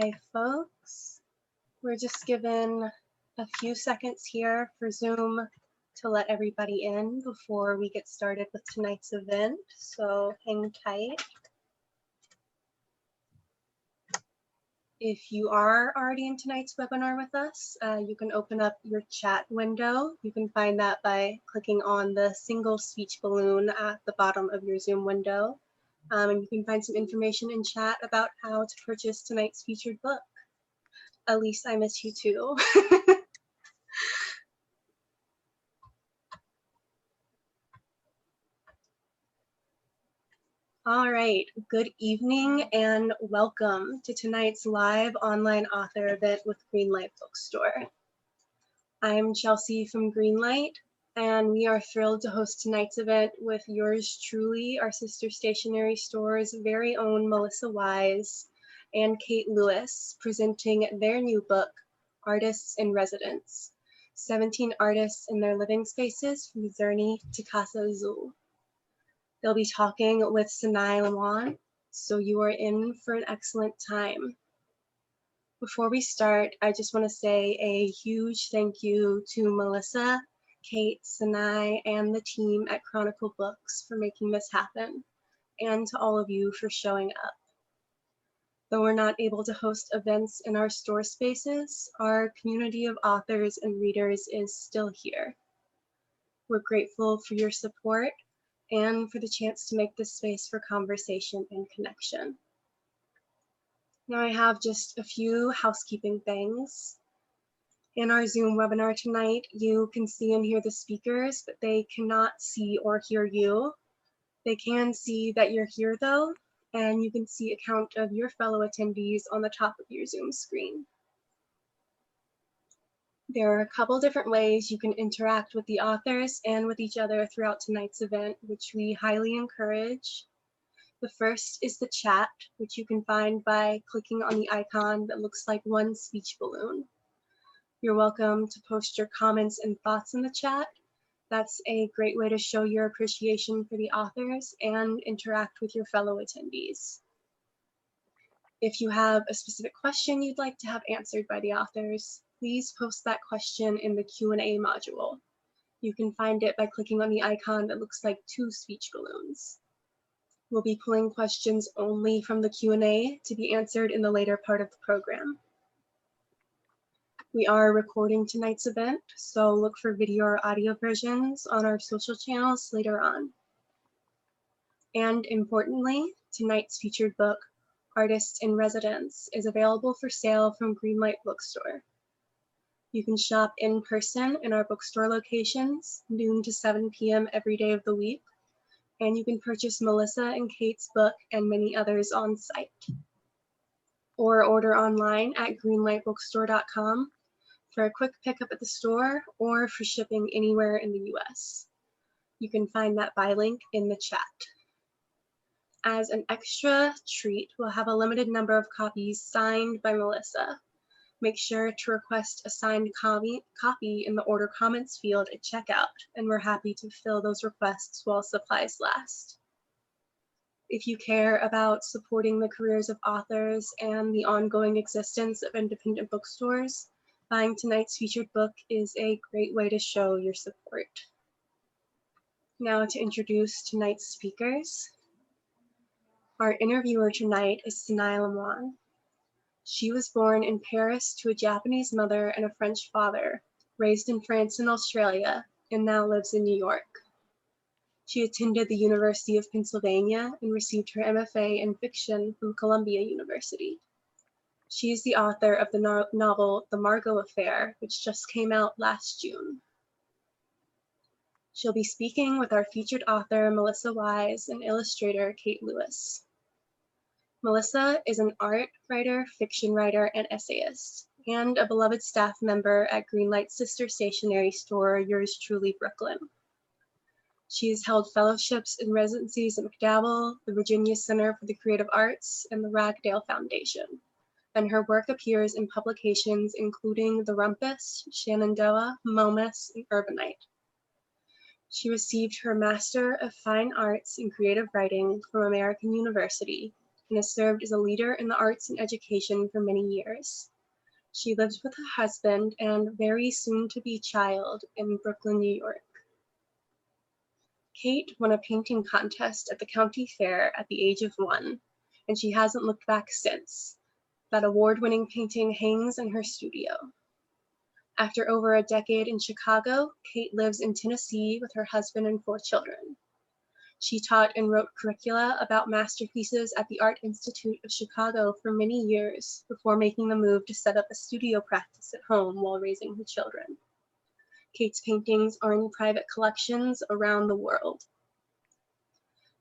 Hi, folks. We're just given a few seconds here for Zoom to let everybody in before we get started with tonight's event, so hang tight. If you are already in tonight's webinar with us, you can open up your chat window. You can find that by clicking on the single speech balloon at the bottom of your Zoom window. And you can find some information in chat about how to purchase tonight's featured book. Elise, I miss you too. All right, good evening and welcome to tonight's live online author event with Greenlight Bookstore. I'm Chelsea from Greenlight, and we are thrilled to host tonight's event with yours truly, our sister stationery store's very own Melissa Wyse and Kate Lewis, presenting their new book, Artists in Residence, 17 artists in their living spaces from Zerny to Casa Azul. They'll be talking with Sanaë Lemoine, so you are in for an excellent time. Before we start, I just want to say a huge thank you to Melissa, Kate, Sanaë, and the team at Chronicle Books for making this happen, and to all of you for showing up. Though we're not able to host events in our store spaces, our community of authors and readers is still here. We're grateful for your support and for the chance to make this space for conversation and connection. Now I have just a few housekeeping things. In our Zoom webinar tonight, you can see and hear the speakers, but they cannot see or hear you. They can see that you're here though, and you can see a count of your fellow attendees on the top of your Zoom screen. There are a couple different ways you can interact with the authors and with each other throughout tonight's event, which we highly encourage. The first is the chat, which you can find by clicking on the icon that looks like one speech balloon. You're welcome to post your comments and thoughts in the chat. That's a great way to show your appreciation for the authors and interact with your fellow attendees. If you have a specific question you'd like to have answered by the authors, please post that question in the Q&A module. You can find it by clicking on the icon that looks like two speech balloons. We'll be pulling questions only from the Q&A to be answered in the later part of the program. We are recording tonight's event, so look for video or audio versions on our social channels later on. And importantly, tonight's featured book, Artists in Residence, is available for sale from Greenlight Bookstore. You can shop in person in our bookstore locations, noon to 7 p.m. every day of the week, and you can purchase Melissa and Kate's book and many others on site. Or order online at greenlightbookstore.com for a quick pickup at the store or for shipping anywhere in the US. You can find that buy link in the chat. As an extra treat, we'll have a limited number of copies signed by Melissa. Make sure to request a signed copy in the order comments field at checkout, and we're happy to fill those requests while supplies last. If you care about supporting the careers of authors and the ongoing existence of independent bookstores, buying tonight's featured book is a great way to show your support. Now to introduce tonight's speakers. Our interviewer tonight is Sanaë Lemoine. She was born in Paris to a Japanese mother and a French father, raised in France and Australia, and now lives in New York. She attended the University of Pennsylvania and received her MFA in fiction from Columbia University. She is the author of the novel The Margot Affair, which just came out last June. She'll be speaking with our featured author, Melissa Wyse, and illustrator, Kate Lewis. Melissa is an art writer, fiction writer, and essayist, and a beloved staff member at Greenlight's sister stationery store, Yours Truly, Brooklyn. She has held fellowships and residencies at MacDowell, the Virginia Center for the Creative Arts, and the Ragdale Foundation, and her work appears in publications including The Rumpus, Shenandoah, Momus, and Urbanite. She received her Master of Fine Arts in Creative Writing from American University and has served as a leader in the arts and education for many years. She lives with her husband and very soon-to-be child in Brooklyn, New York. Kate won a painting contest at the county fair at the age of 1, and she hasn't looked back since. That award-winning painting hangs in her studio. After over a decade in Chicago, Kate lives in Tennessee with her husband and 4 children. She taught and wrote curricula about masterpieces at the Art Institute of Chicago for many years before making the move to set up a studio practice at home while raising her children. Kate's paintings are in private collections around the world.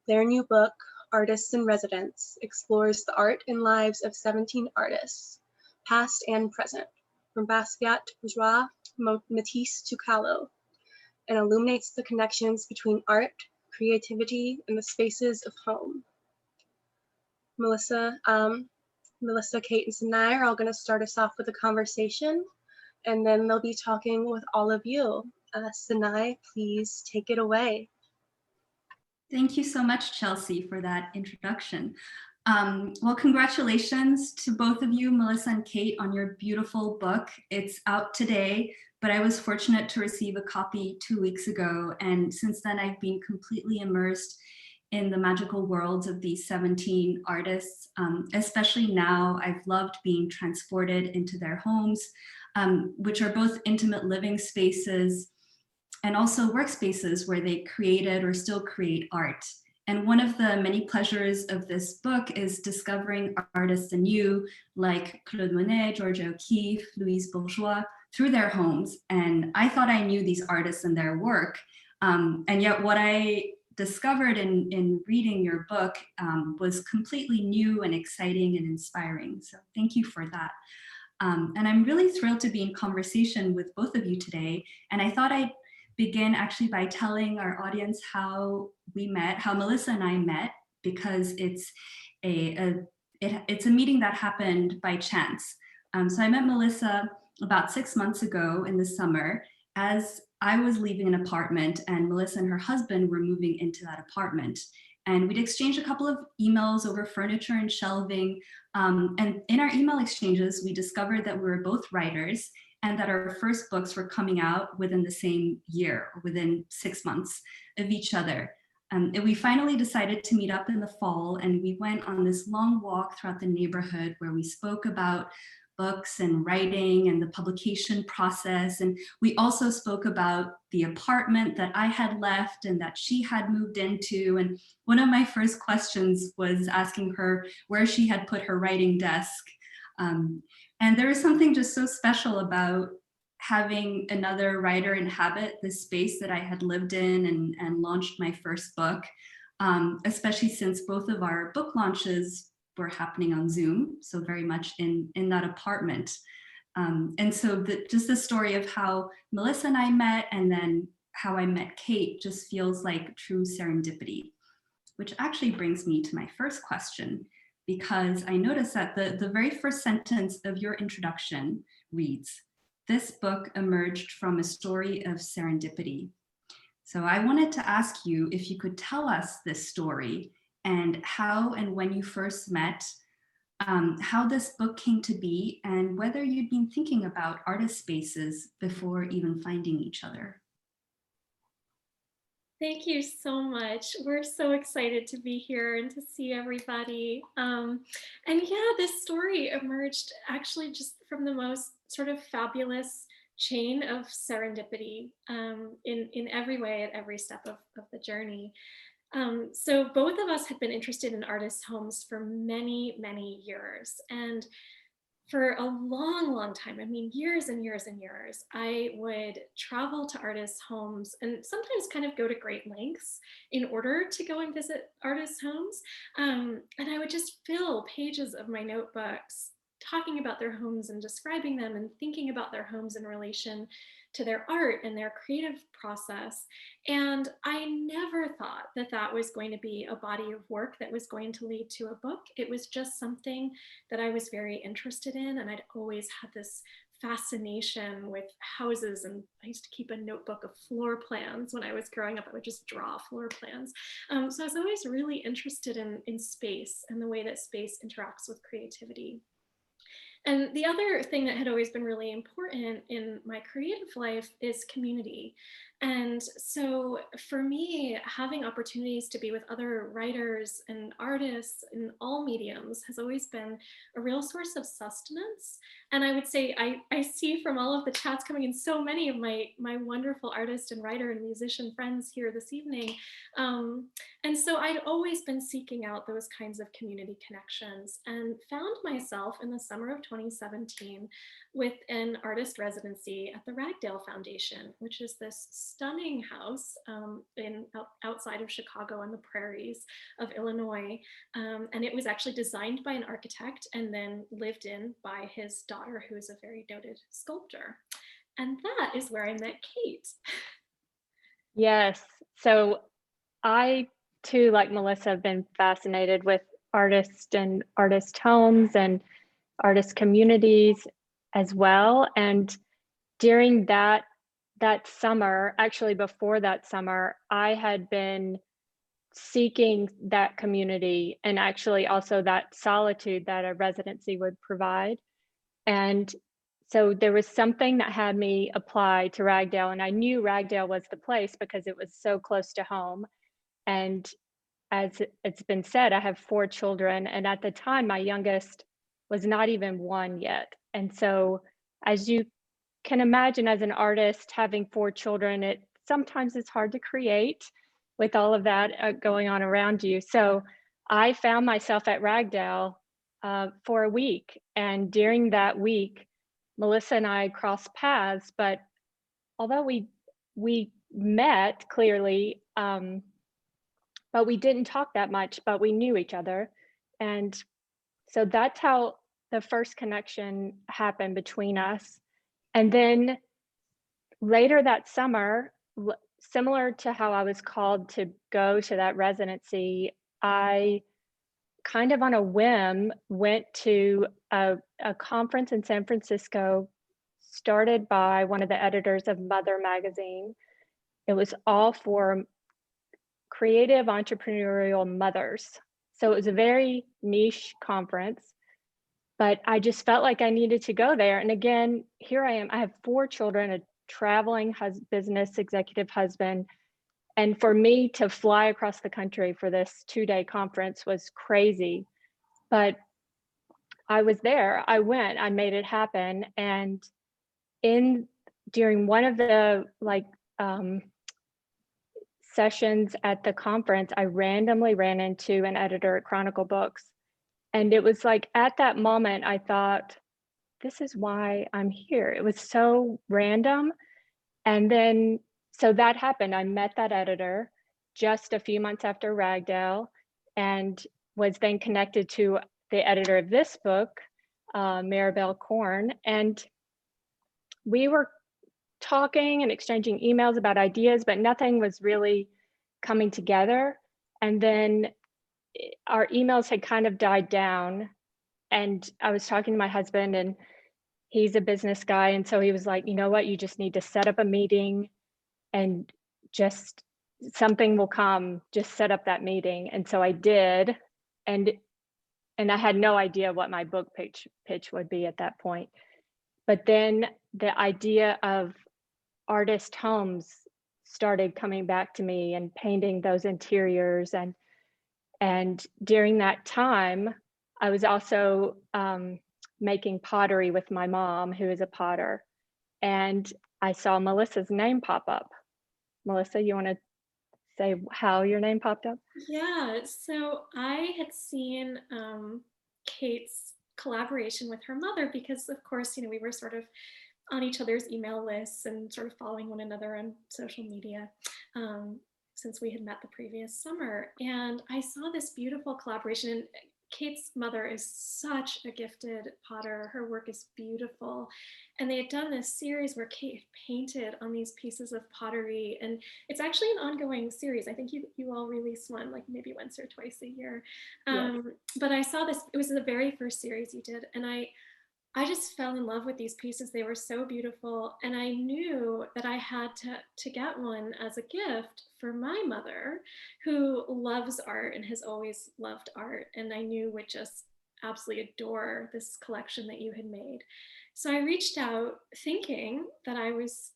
Their new book, Artists in Residence, explores the art and lives of 17 artists, past and present, from Basquiat to Bourgeois, Matisse to Kahlo, and illuminates the connections between art, creativity, and the spaces of home. Melissa, Kate, and Sanaë are all going to start us off with a conversation, and then they'll be talking with all of you. Sanaë, please take it away. Thank you so much, Chelsea, for that introduction. Well, congratulations to both of you, Melissa and Kate, on your beautiful book. It's out today, but I was fortunate to receive a copy 2 weeks ago. And since then, I've been completely immersed in the magical worlds of these 17 artists. Especially now, I've loved being transported into their homes, which are both intimate living spaces and also workspaces where they created or still create art. And one of the many pleasures of this book is discovering artists anew, like Claude Monet, Georgia O'Keeffe, Louise Bourgeois, through their homes. And I thought I knew these artists and their work. And yet what I discovered in reading your book was completely new and exciting and inspiring. So thank you for that. And I'm really thrilled to be in conversation with both of you today. And I thought I'd begin actually by telling our audience how we met, how Melissa and I met, because it's a meeting that happened by chance. So I met Melissa about 6 months ago in the summer as I was leaving an apartment and Melissa and her husband were moving into that apartment. And we'd exchanged a couple of emails over furniture and shelving. And in our email exchanges, we discovered that we were both writers and that our first books were coming out within the same year, or within 6 months of each other. And we finally decided to meet up in the fall, and we went on this long walk throughout the neighborhood where we spoke about books and writing and the publication process. And we also spoke about the apartment that I had left and that she had moved into. And one of my first questions was asking her where she had put her writing desk. And there was something just so special about having another writer inhabit the space that I had lived in and launched my first book, especially since both of our book launches were happening on Zoom, so very much in that apartment. And so just the story of how Melissa and I met and then how I met Kate just feels like true serendipity, which actually brings me to my first question, because I noticed that the very first sentence of your introduction reads, "This book emerged from a story of serendipity." So I wanted to ask you if you could tell us this story and how and when you first met, how this book came to be, and whether you'd been thinking about artist spaces before even finding each other. Thank you so much. We're so excited to be here and to see everybody. And yeah, this story emerged actually just from the most sort of fabulous chain of serendipity in every way at every step of the journey. So both of us had been interested in artists' homes for many, many years. And for a long, long time, I mean, years and years and years, I would travel to artists' homes and sometimes kind of go to great lengths in order to go and visit artists' homes. And I would just fill pages of my notebooks talking about their homes and describing them and thinking about their homes in relation to their art and their creative process. And I never thought that that was going to be a body of work that was going to lead to a book. It was just something that I was very interested in. And I'd always had this fascination with houses, and I used to keep a notebook of floor plans when I was growing up. I would just draw floor plans. So I was always really interested in space and the way that space interacts with creativity. And the other thing that had always been really important in my creative life is community. And so for me, having opportunities to be with other writers and artists in all mediums has always been a real source of sustenance. And I would say I see from all of the chats coming in, so many of my wonderful artist and writer and musician friends here this evening. And so I'd always been seeking out those kinds of community connections, and found myself in the summer of 2017 with an artist residency at the Ragdale Foundation, which is this stunning house outside of Chicago on the prairies of Illinois. And it was actually designed by an architect and then lived in by his daughter, who is a very noted sculptor. And that is where I met Kate. Yes. So I too, like Melissa, have been fascinated with artists and artist homes and artist communities as well. And during that summer, actually before that summer, I had been seeking that community and actually also that solitude that a residency would provide. And so there was something that had me apply to Ragdale, and I knew Ragdale was the place because it was so close to home. And as it's been said, I have 4 children, and at the time, my youngest was not even 1 yet. And so, as you can imagine, as an artist, having 4 children, it sometimes it's hard to create with all of that going on around you. So I found myself at Ragdale for a week, and during that week, Melissa and I crossed paths. But although we met clearly, but we didn't talk that much, but we knew each other. And so that's how the first connection happened between us. And then later that summer, similar to how I was called to go to that residency, I kind of on a whim went to a conference in San Francisco started by one of the editors of Mother magazine. It was all for creative entrepreneurial mothers. So it was a very niche conference, but I just felt like I needed to go there. And again, here I am. I have 4 children, a traveling business executive husband. And for me to fly across the country for this 2-day conference was crazy. But I was there. I went. I made it happen. And during one of the sessions at the conference, I randomly ran into an editor at Chronicle Books. And it was like at that moment, I thought, this is why I'm here. It was so random. And then, so that happened. I met that editor just a few months after Ragdale, and was then connected to the editor of this book, Maribel Korn. And we were talking and exchanging emails about ideas, but nothing was really coming together. And then our emails had kind of died down. And I was talking to my husband, and he's a business guy. And so he was like, you know what, you just need to set up a meeting and just something will come, just set up that meeting. And so I did. And I had no idea what my book pitch would be at that point. But then the idea of artist homes started coming back to me, and painting those interiors. And during that time, I was also making pottery with my mom, who is a potter. And I saw Melissa's name pop up. Melissa, you want to say how your name popped up? Yeah, so I had seen Kate's collaboration with her mother because, of course, we were sort of on each other's email lists and sort of following one another on social media since we had met the previous summer. And I saw this beautiful collaboration. And Kate's mother is such a gifted potter. Her work is beautiful. And they had done this series where Kate had painted on these pieces of pottery. And it's actually an ongoing series. I think you all release one like maybe once or twice a year. Yes. But I saw this, it was the very first series you did. And I I just fell in love with these pieces. They were so beautiful. And I knew that I had to get one as a gift for my mother, who loves art and has always loved art. And I knew would just absolutely adore this collection that you had made. So I reached out thinking that I was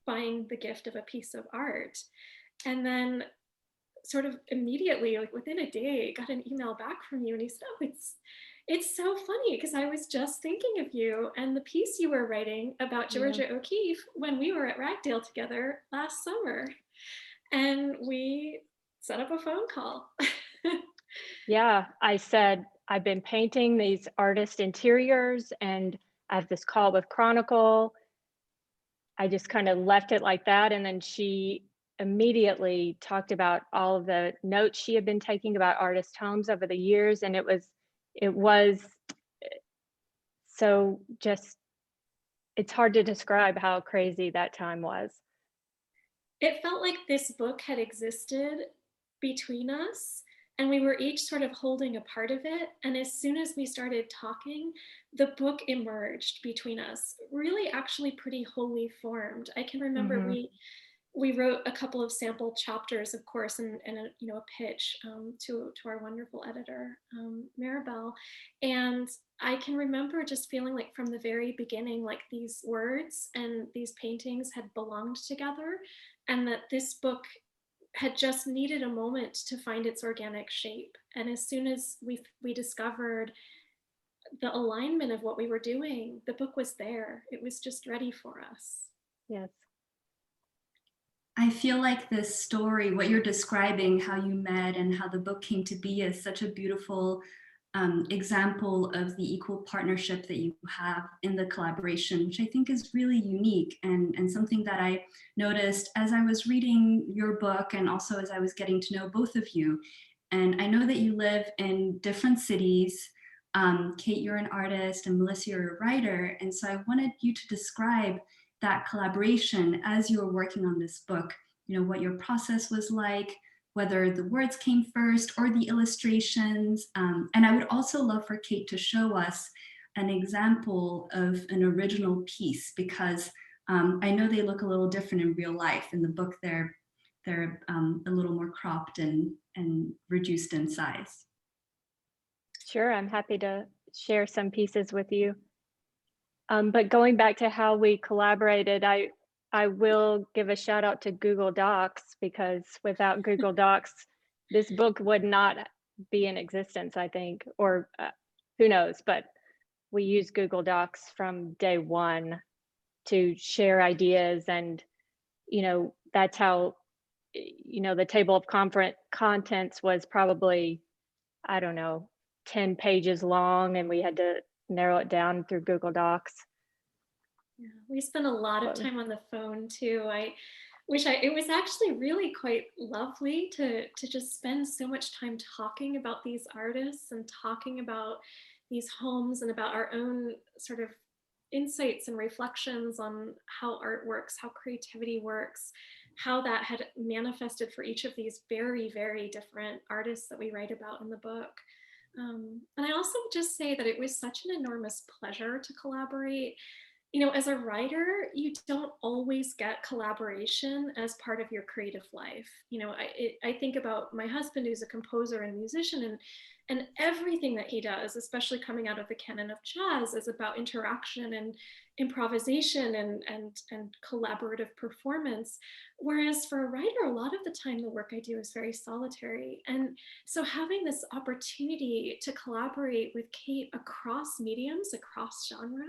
buying the gift of a piece of art. And then sort of immediately, like within a day, got an email back from you, and he said, "Oh, it's so funny because I was just thinking of you and the piece you were writing about Georgia O'Keeffe when we were at Ragdale together last summer." And we set up a phone call. Yeah, I said, I've been painting these artist interiors and I have this call with Chronicle. I just kind of left it like that. And then she immediately talked about all of the notes she had been taking about artist homes over the years. And it was so just, it's hard to describe how crazy that time was. It felt like this book had existed between us, and we were each sort of holding a part of it. And as soon as we started talking, the book emerged between us, really actually pretty wholly formed. I can remember we wrote a couple of sample chapters, of course, and a pitch to our wonderful editor, Maribel. And I can remember just feeling like from the very beginning, like these words and these paintings had belonged together, and that this book had just needed a moment to find its organic shape. And as soon as we discovered the alignment of what we were doing, the book was there. It was just ready for us. Yes. I feel like this story, what you're describing, how you met and how the book came to be, is such a beautiful example of the equal partnership that you have in the collaboration, which I think is really unique and something that I noticed as I was reading your book and also as I was getting to know both of you. And I know that you live in different cities. Kate, you're an artist, and Melissa, you're a writer. And so I wanted you to describe that collaboration as you were working on this book, you know, what your process was like, whether the words came first or the illustrations. And I would also love for Kate to show us an example of an original piece, because I know they look a little different in real life. In the book, they're a little more cropped and reduced in size. Sure, I'm happy to share some pieces with you. But going back to how we collaborated, I will give a shout out to Google Docs, because without Google Docs, this book would not be in existence, I think, or who knows, but we use Google Docs from day one to share ideas. And, you know, that's how, you know, the table of contents was probably, I don't know, 10 pages long, and we had to narrow it down through Google Docs. Yeah, we spent a lot of time on the phone too. I wish it was actually really quite lovely to just spend so much time talking about these artists and talking about these homes and about our own sort of insights and reflections on how art works, how creativity works, how that had manifested for each of these very, very different artists that we write about in the book. And I also just say that it was such an enormous pleasure to collaborate. You know, as a writer, you don't always get collaboration as part of your creative life. You know, I think about my husband, who's a composer and musician, and everything that he does, especially coming out of the canon of jazz, is about interaction and improvisation and collaborative performance. Whereas for a writer, a lot of the time the work I do is very solitary. And so having this opportunity to collaborate with Kate across mediums, across genre,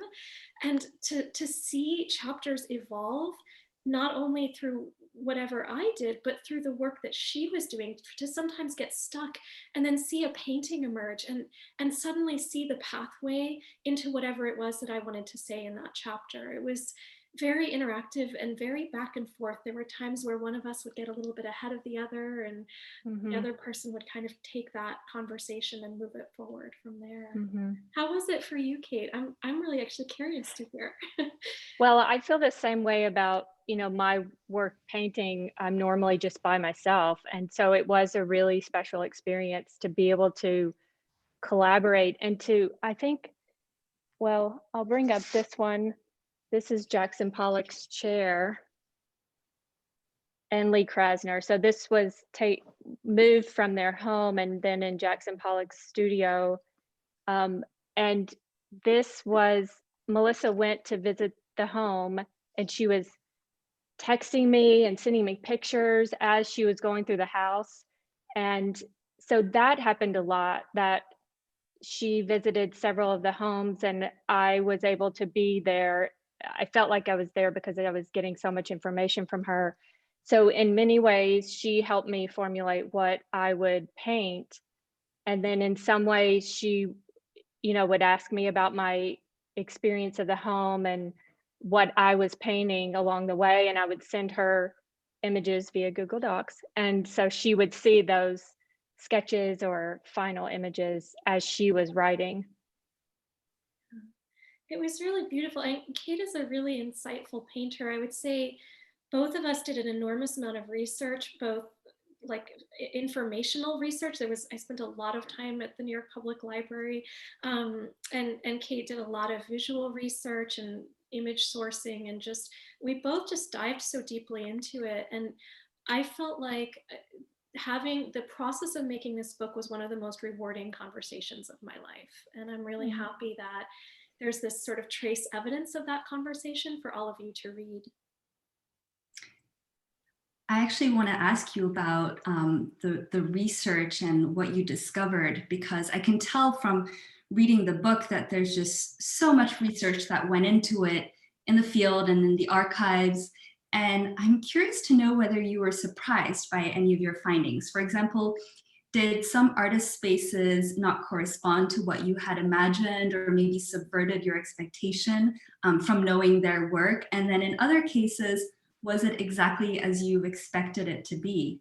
and to see chapters evolve, not only through whatever I did, but through the work that she was doing, to sometimes get stuck and then see a painting emerge and suddenly see the pathway into whatever it was that I wanted to say in that chapter. It was very interactive and very back and forth. There were times where one of us would get a little bit ahead of the other, and the other person would kind of take that conversation and move it forward from there. How was it for you, Kate? I'm really actually curious to hear. Well, I feel the same way about, you know, my work painting. I'm normally just by myself. And so it was a really special experience to be able to collaborate and to, I think, well, I'll bring up this one. This is Jackson Pollock's chair and Lee Krasner. So this was moved from their home and then in Jackson Pollock's studio. And this was, Melissa went to visit the home and she was texting me and sending me pictures as she was going through the house. And so that happened a lot, that she visited several of the homes and I was able to be there. I felt like I was there because I was getting so much information from her. So in many ways, she helped me formulate what I would paint. And then in some ways, she, would ask me about my experience of the home and what I was painting along the way. And I would send her images via Google Docs. And so she would see those sketches or final images as she was writing. It was really beautiful. And Kate is a really insightful painter. I would say both of us did an enormous amount of research, both like informational research. I spent a lot of time at the New York Public Library, and Kate did a lot of visual research and image sourcing, and we both just dived so deeply into it. And I felt like having the process of making this book was one of the most rewarding conversations of my life. And I'm really happy that there's this sort of trace evidence of that conversation for all of you to read. I actually want to ask you about the research and what you discovered, because I can tell from reading the book that there's just so much research that went into it in the field and in the archives. And I'm curious to know whether you were surprised by any of your findings. For example, did some artist spaces not correspond to what you had imagined, or maybe subverted your expectation from knowing their work? And then in other cases, was it exactly as you expected it to be?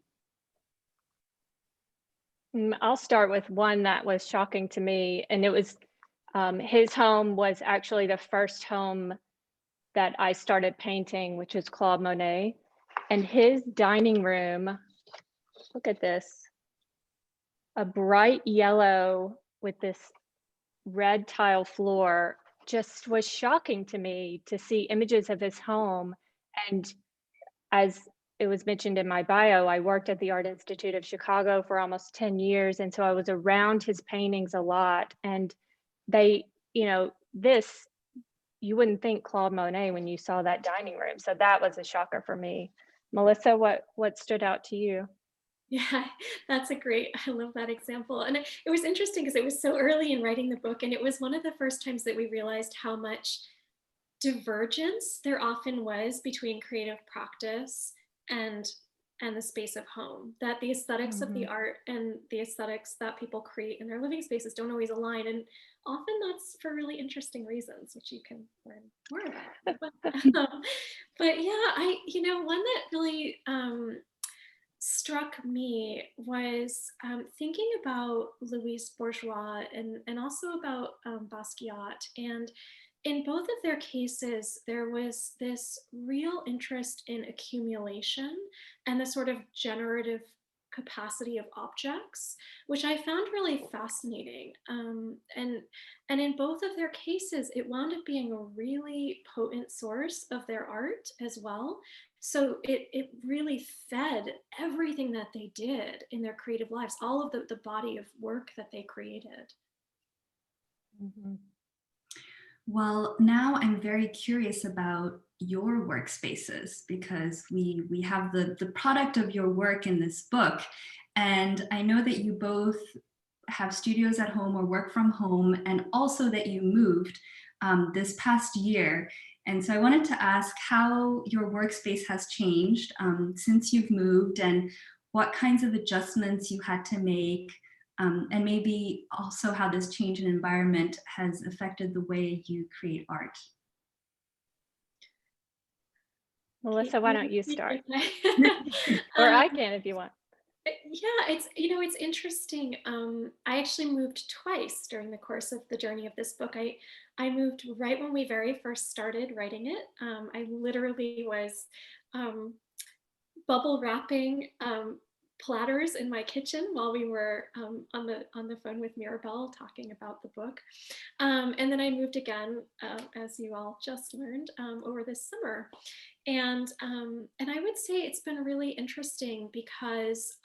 I'll start with one that was shocking to me. And it was, his home was actually the first home that I started painting, which is Claude Monet. And his dining room, look at this, a bright yellow with this red tile floor, just was shocking to me to see images of his home. And as it was mentioned in my bio, I worked at the Art Institute of Chicago for almost 10 years. And so I was around his paintings a lot. And they, this, you wouldn't think Claude Monet when you saw that dining room. So that was a shocker for me. Melissa, what stood out to you? Yeah, I love that example. And it was interesting because it was so early in writing the book. And it was one of the first times that we realized how much divergence there often was between creative practice and the space of home, that the aesthetics of the art and the aesthetics that people create in their living spaces don't always align, and often that's for really interesting reasons, which you can learn more about. But yeah, one that really struck me was thinking about Louise Bourgeois and also about Basquiat. And in both of their cases, there was this real interest in accumulation and the sort of generative capacity of objects, which I found really fascinating. And in both of their cases, it wound up being a really potent source of their art as well. So it really fed everything that they did in their creative lives, all of the body of work that they created. Mm-hmm. Well, now I'm very curious about your workspaces, because we have the product of your work in this book. And I know that you both have studios at home or work from home, and also that you moved this past year. And so I wanted to ask how your workspace has changed since you've moved, and what kinds of adjustments you had to make. And maybe also how this change in environment has affected the way you create art. Melissa, why don't you start? Or I can if you want. Yeah, it's interesting. I actually moved twice during the course of the journey of this book. I moved right when we very first started writing it. I literally was bubble wrapping platters in my kitchen while we were on the phone with Mirabelle talking about the book. And then I moved again, as you all just learned, over this summer. And I would say it's been really interesting because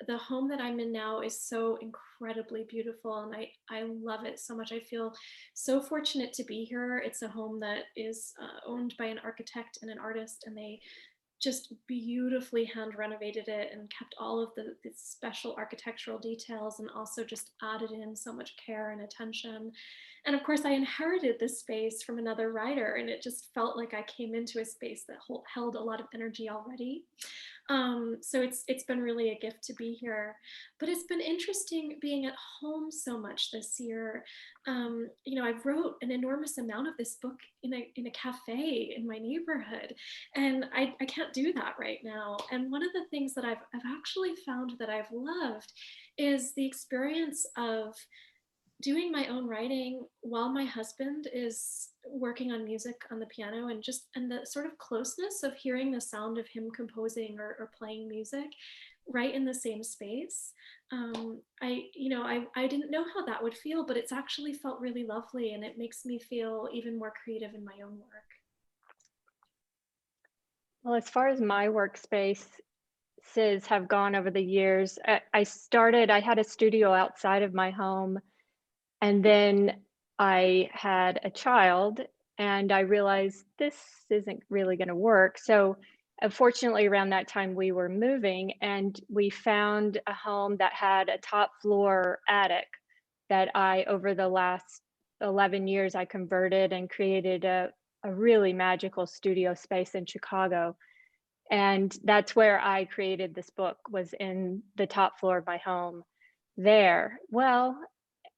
the home that I'm in now is so incredibly beautiful, and I love it so much. I feel so fortunate to be here. It's a home that is owned by an architect and an artist, and they just beautifully hand renovated it and kept all of the special architectural details, and also just added in so much care and attention. And of course, I inherited this space from another writer, and it just felt like I came into a space that held a lot of energy already. So it's been really a gift to be here, but it's been interesting being at home so much this year. You know, I wrote an enormous amount of this book in a cafe in my neighborhood, and I can't do that right now. And one of the things that I've actually found that I've loved is the experience of doing my own writing while my husband is working on music on the piano, and the sort of closeness of hearing the sound of him composing or playing music right in the same space. I didn't know how that would feel, but it's actually felt really lovely, and it makes me feel even more creative in my own work. Well, as far as my workspaces have gone over the years, I had a studio outside of my home, and then I had a child, and I realized this isn't really going to work. So fortunately, around that time we were moving, and we found a home that had a top floor attic that over the last 11 years, I converted and created a really magical studio space in Chicago. And that's where I created this book, was in the top floor of my home there. Well,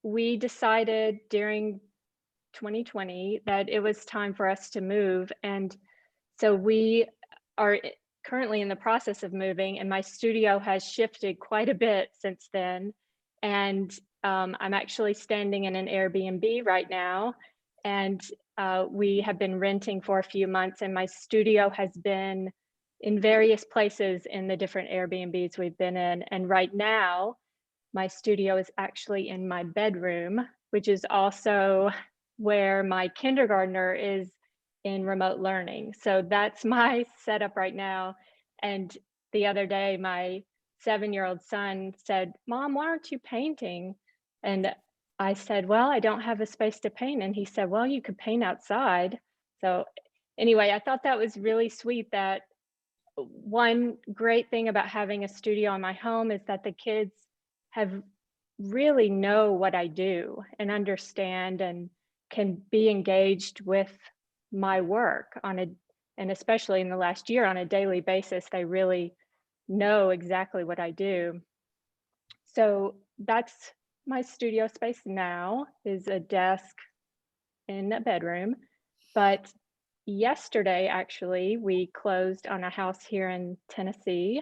we decided during 2020 that it was time for us to move. And so we are currently in the process of moving, and my studio has shifted quite a bit since then. And I'm actually standing in an Airbnb right now, and we have been renting for a few months, and my studio has been in various places in the different Airbnbs we've been in. And right now, my studio is actually in my bedroom, which is also where my kindergartner is in remote learning. So that's my setup right now. And the other day, my 7-year-old son said, "Mom, why aren't you painting?" And I said, "Well, I don't have a space to paint." And he said, "Well, you could paint outside." So anyway, I thought that was really sweet. That one great thing about having a studio in my home is that the kids have really know what I do and understand and can be engaged with my work and especially in the last year on a daily basis, they really know exactly what I do. So that's my studio space now, is a desk in a bedroom. But yesterday, actually, we closed on a house here in Tennessee.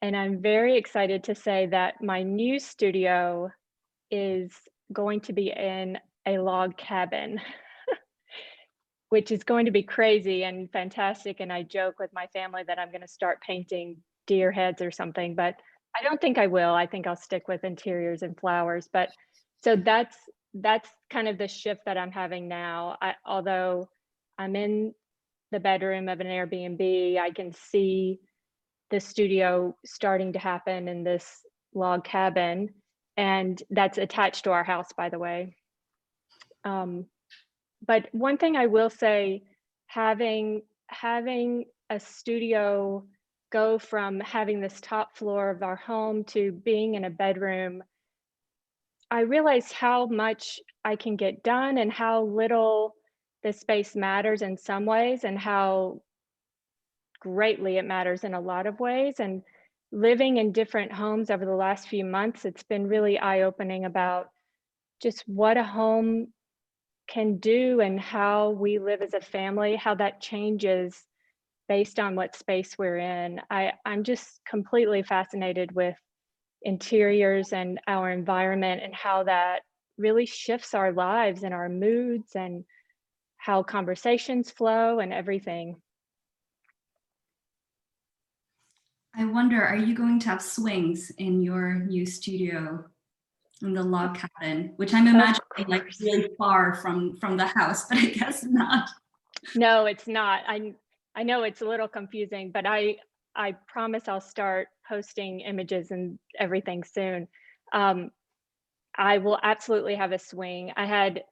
And I'm very excited to say that my new studio is going to be in a log cabin, which is going to be crazy and fantastic. And I joke with my family that I'm going to start painting deer heads or something, but I don't think I will. I think I'll stick with interiors and flowers. But so that's kind of the shift that I'm having now. Although I'm in the bedroom of an Airbnb, I can see the studio starting to happen in this log cabin, and that's attached to our house, by the way. But one thing I will say, having a studio go from having this top floor of our home to being in a bedroom, I realized how much I can get done and how little the space matters in some ways, and how greatly it matters in a lot of ways. And living in different homes over the last few months, it's been really eye-opening about just what a home can do and how we live as a family, how that changes based on what space we're in. I'm just completely fascinated with interiors and our environment and how that really shifts our lives and our moods and how conversations flow and everything. I wonder, are you going to have swings in your new studio in the log cabin, which I'm imagining like really far from the house, but I guess not. No, it's not. I know it's a little confusing, but I promise I'll start posting images and everything soon. I will absolutely have a swing. I had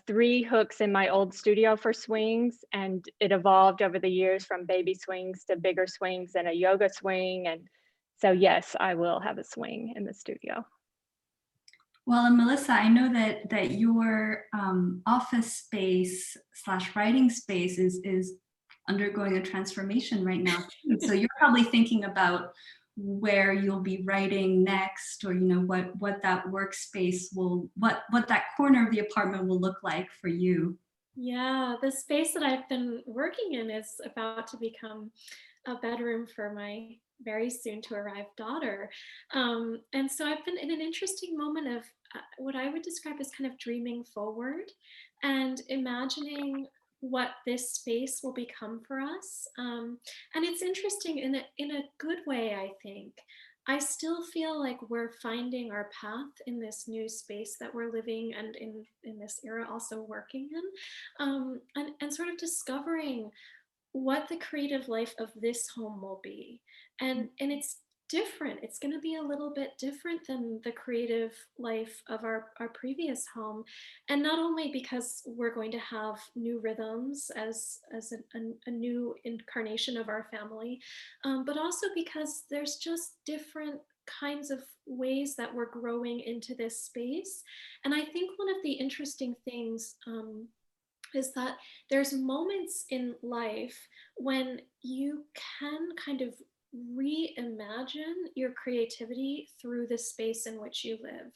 3 hooks in my old studio for swings, and it evolved over the years from baby swings to bigger swings and a yoga swing. And so yes, I will have a swing in the studio. Well, and Melissa, I know that your office space / writing space is undergoing a transformation right now. So you're probably thinking about where you'll be writing next, or what that workspace will, what that corner of the apartment will look like for you. Yeah, the space that I've been working in is about to become a bedroom for my very soon to arrive daughter. And so I've been in an interesting moment of what I would describe as kind of dreaming forward and imagining what this space will become for us. And it's interesting in a good way, I think. I still feel like we're finding our path in this new space that we're living and in this era also working in, and sort of discovering what the creative life of this home will be. And it's different. It's going to be a little bit different than the creative life of our previous home. And not only because we're going to have new rhythms as a new incarnation of our family, but also because there's just different kinds of ways that we're growing into this space. And I think one of the interesting things is that there's moments in life when you can kind of reimagine your creativity through the space in which you live.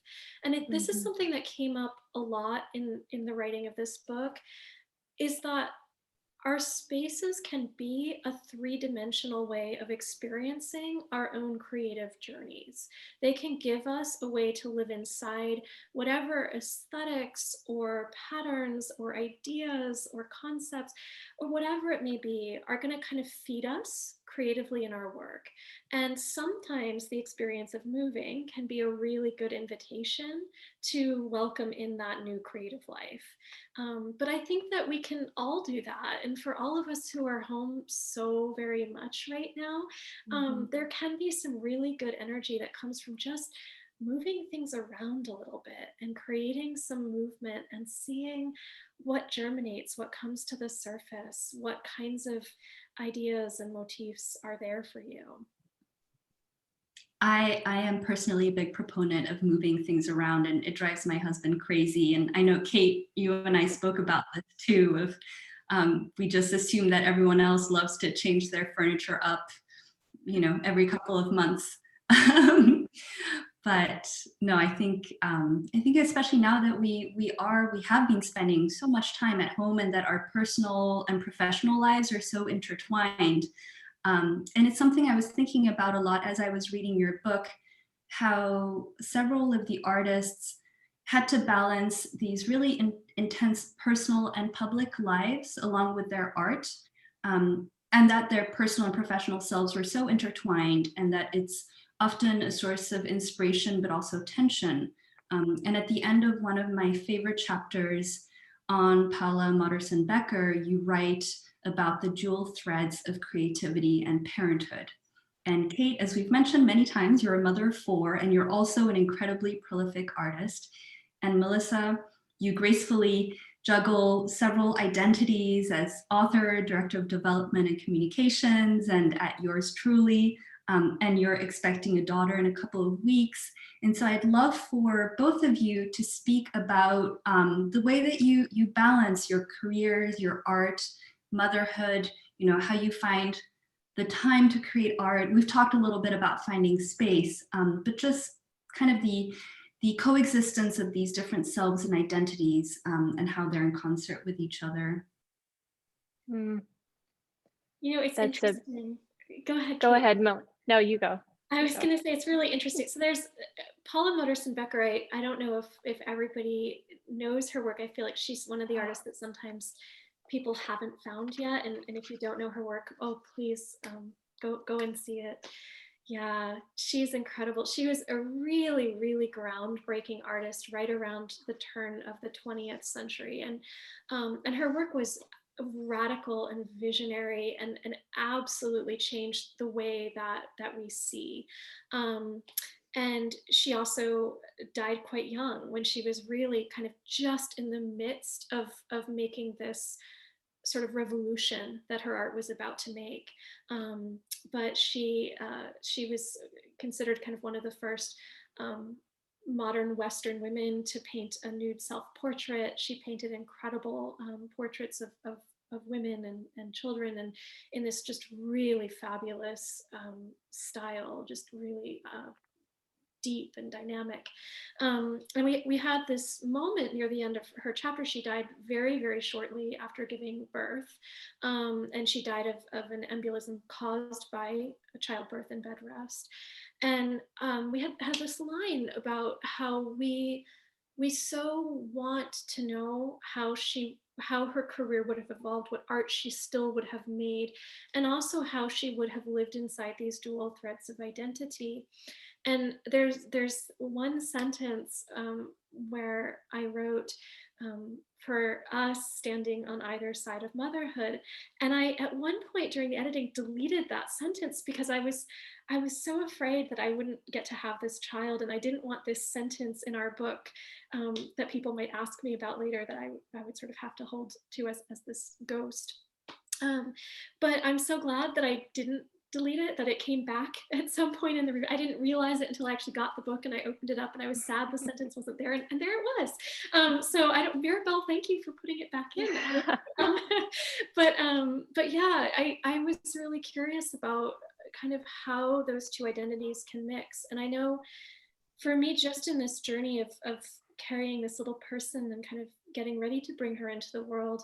And this is something that came up a lot in the writing of this book, is that our spaces can be a 3-dimensional way of experiencing our own creative journeys. They can give us a way to live inside whatever aesthetics or patterns or ideas or concepts or whatever it may be are going to kind of feed us creatively in our work. And sometimes the experience of moving can be a really good invitation to welcome in that new creative life. But I think that we can all do that. And for all of us who are home so very much right now, there can be some really good energy that comes from just moving things around a little bit and creating some movement and seeing what germinates, what comes to the surface, what kinds of ideas and motifs are there for you. I am personally a big proponent of moving things around, and it drives my husband crazy. And I know, Kate, you and I spoke about this too, of we just assume that everyone else loves to change their furniture up, every couple of months. But no, I think especially now that we have been spending so much time at home, and that our personal and professional lives are so intertwined. And it's something I was thinking about a lot as I was reading your book, how several of the artists had to balance these really intense personal and public lives along with their art, and that their personal and professional selves were so intertwined, and that it's often a source of inspiration, but also tension. And at the end of one of my favorite chapters on Paula Modersohn-Becker, you write about the dual threads of creativity and parenthood. And Kate, as we've mentioned many times, you're a mother of 4, and you're also an incredibly prolific artist. And Melissa, you gracefully juggle several identities as author, director of development and communications, and at Yours Truly, and you're expecting a daughter in a couple of weeks. And so I'd love for both of you to speak about the way that you balance your careers, your art, motherhood, how you find the time to create art. We've talked a little bit about finding space, but just kind of the coexistence of these different selves and identities, and how they're in concert with each other. It's interesting. Go ahead, Kate. Go ahead, Mel. No, you go. I was going to say, it's really interesting. So there's Paula Modersohn-Becker. I don't know if everybody knows her work. I feel like she's one of the artists that sometimes people haven't found yet. And if you don't know her work, oh, please go and see it. Yeah, she's incredible. She was a really, really groundbreaking artist right around the turn of the 20th century, and her work was radical and visionary, and absolutely changed the way that we see. Um, and she also died quite young, when she was really kind of just in the midst of making this sort of revolution that her art was about to make. But she was considered kind of one of the first modern Western women to paint a nude self-portrait. She painted incredible portraits of women and children, and in this just really fabulous style, just really deep and dynamic. And we had this moment near the end of her chapter. She died very, very shortly after giving birth. And she died of an embolism caused by a childbirth and bed rest. And we had this line about how we so want to know how her career would have evolved, what art she still would have made, and also how she would have lived inside these dual threads of identity. And there's one sentence where I wrote, for us standing on either side of motherhood, and I at one point during the editing deleted that sentence because I was so afraid that I wouldn't get to have this child, and I didn't want this sentence in our book that people might ask me about later, that I would sort of have to hold to as this ghost. But I'm so glad that I didn't delete it, that it came back at some point in the review. I didn't realize it until I actually got the book and I opened it up, and I was sad the sentence wasn't there, and there it was. So I don't, Mirabelle, thank you for putting it back in. But yeah, I was really curious about kind of how those two identities can mix. And I know for me, just in this journey of carrying this little person and kind of getting ready to bring her into the world,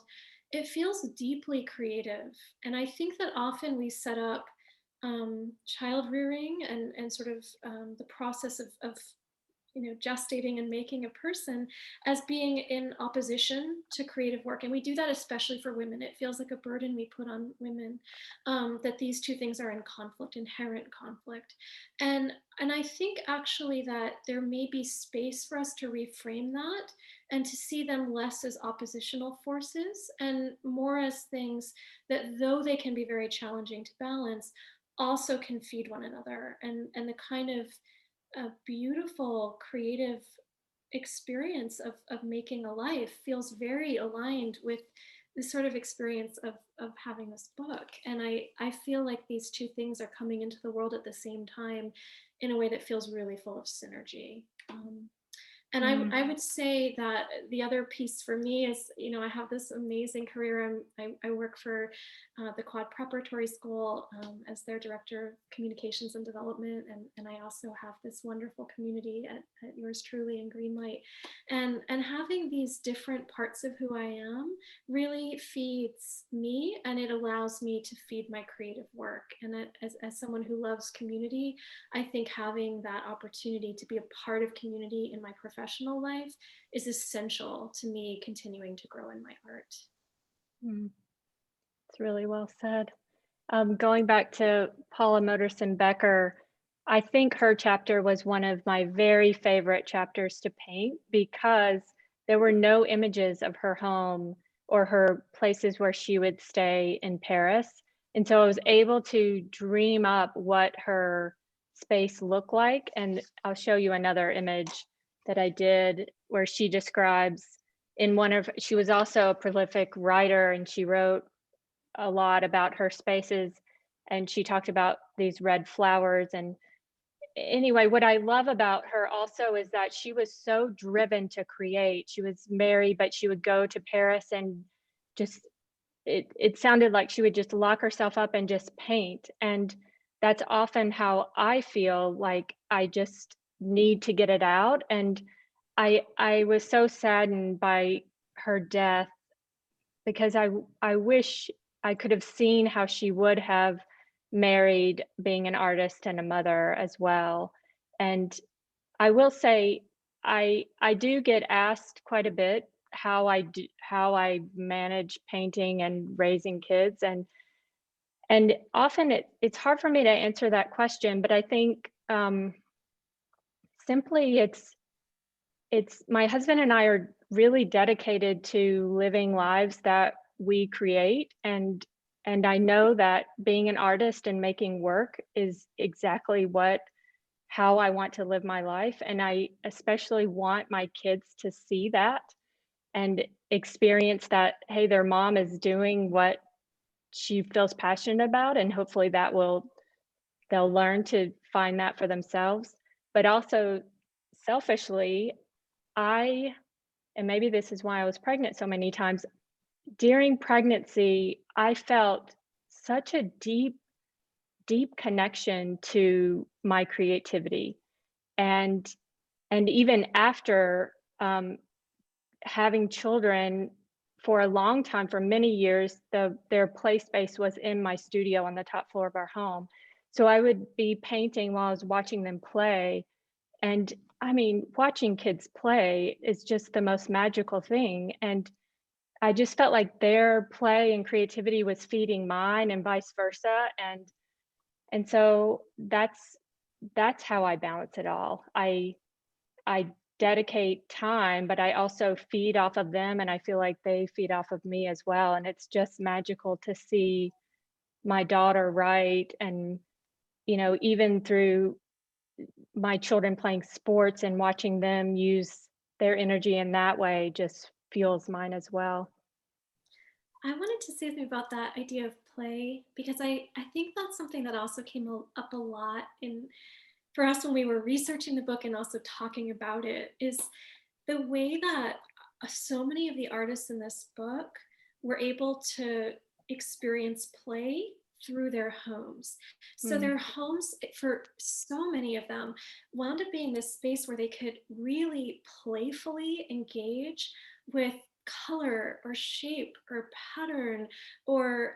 it feels deeply creative. And I think that often we set up child rearing and sort of the process of gestating and making a person as being in opposition to creative work. And we do that especially for women. It feels like a burden we put on women, that these two things are in conflict, inherent conflict. And I think actually that there may be space for us to reframe that and to see them less as oppositional forces and more as things that, though they can be very challenging to balance, also can feed one another. And the kind of a beautiful creative experience of making a life feels very aligned with this sort of experience of having this book. And I feel like these two things are coming into the world at the same time in a way that feels really full of synergy. And I would say that the other piece for me is, I have this amazing career. I work for the Quad Preparatory School as their director of communications and development. And I also have this wonderful community at yours truly in Greenlight. And having these different parts of who I am really feeds me, and it allows me to feed my creative work. And as someone who loves community, I think having that opportunity to be a part of community in my professional life is essential to me continuing to grow in my art. It's really well said. Going back to Paula Modersohn Becker, I think her chapter was one of my very favorite chapters to paint because there were no images of her home or her places where she would stay in Paris. And so I was able to dream up what her space looked like. And I'll show you another image that I did where she describes she was also a prolific writer, and she wrote a lot about her spaces, and she talked about these red flowers. And anyway, what I love about her also is that she was so driven to create. She was married, but she would go to Paris and just it sounded like she would just lock herself up and just paint. And that's often how I feel, like I just need to get it out. And I was so saddened by her death because I wish I could have seen how she would have married being an artist and a mother as well. And I will say, I do get asked quite a bit how I manage painting and raising kids, and And often it's hard for me to answer that question, but I think simply it's my husband and I are really dedicated to living lives that we create, and I know that being an artist and making work is exactly how I want to live my life, and I especially want my kids to see that and experience that, hey, their mom is doing what she feels passionate about, and hopefully they'll learn to find that for themselves. But also selfishly, and maybe this is why I was pregnant so many times, during pregnancy, I felt such a deep, deep connection to my creativity. And even after having children for a long time, for many years, their play space was in my studio on the top floor of our home. So I would be painting while I was watching them play. And I mean, watching kids play is just the most magical thing. And I just felt like their play and creativity was feeding mine and vice versa. And so that's how I balance it all. I dedicate time, but I also feed off of them, and I feel like they feed off of me as well. And it's just magical to see my daughter write, and even through my children playing sports and watching them use their energy in that way just fuels mine as well. I wanted to say something about that idea of play, because I think that's something that also came up a lot for us when we were researching the book and also talking about it, is the way that so many of the artists in this book were able to experience play through their homes. So their homes, for so many of them, wound up being this space where they could really playfully engage with color or shape or pattern or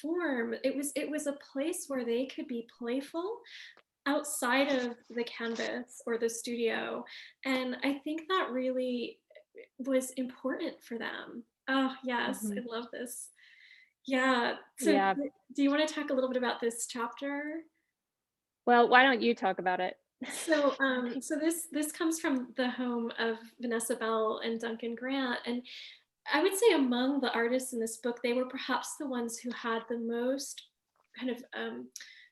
form. It was a place where they could be playful outside of the canvas or the studio. And I think that really was important for them. Oh, yes, I love this. Yeah. So Yeah. do you want to talk a little bit about this chapter? Well, why don't you talk about it? So, this comes from the home of Vanessa Bell and Duncan Grant, and I would say among the artists in this book, they were perhaps the ones who had the most kind of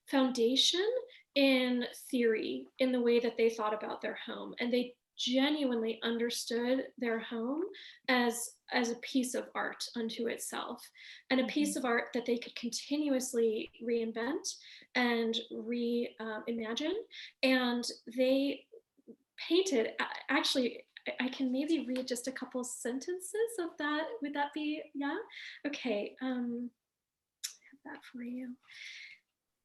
foundation in theory, in the way that they thought about their home, and they genuinely understood their home as a piece of art unto itself, and a piece of art that they could continuously reinvent and reimagine. And they painted, actually, I can maybe read just a couple sentences of that. Would that be, yeah? Okay, I have that for you.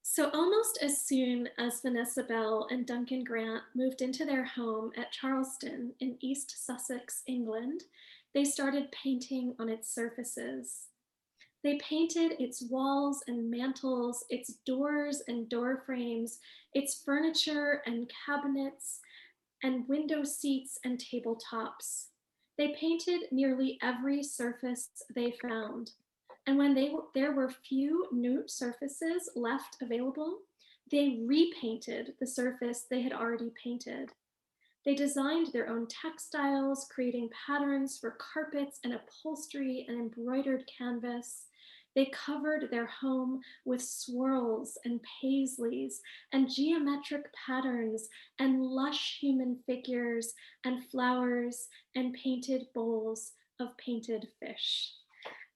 So almost as soon as Vanessa Bell and Duncan Grant moved into their home at Charleston in East Sussex, England, they started painting on its surfaces. They painted its walls and mantels, its doors and door frames, its furniture and cabinets, and window seats and tabletops. They painted nearly every surface they found. And when there were few new surfaces left available, they repainted the surface they had already painted. They designed their own textiles, creating patterns for carpets and upholstery and embroidered canvas. They covered their home with swirls and paisleys and geometric patterns and lush human figures and flowers and painted bowls of painted fish.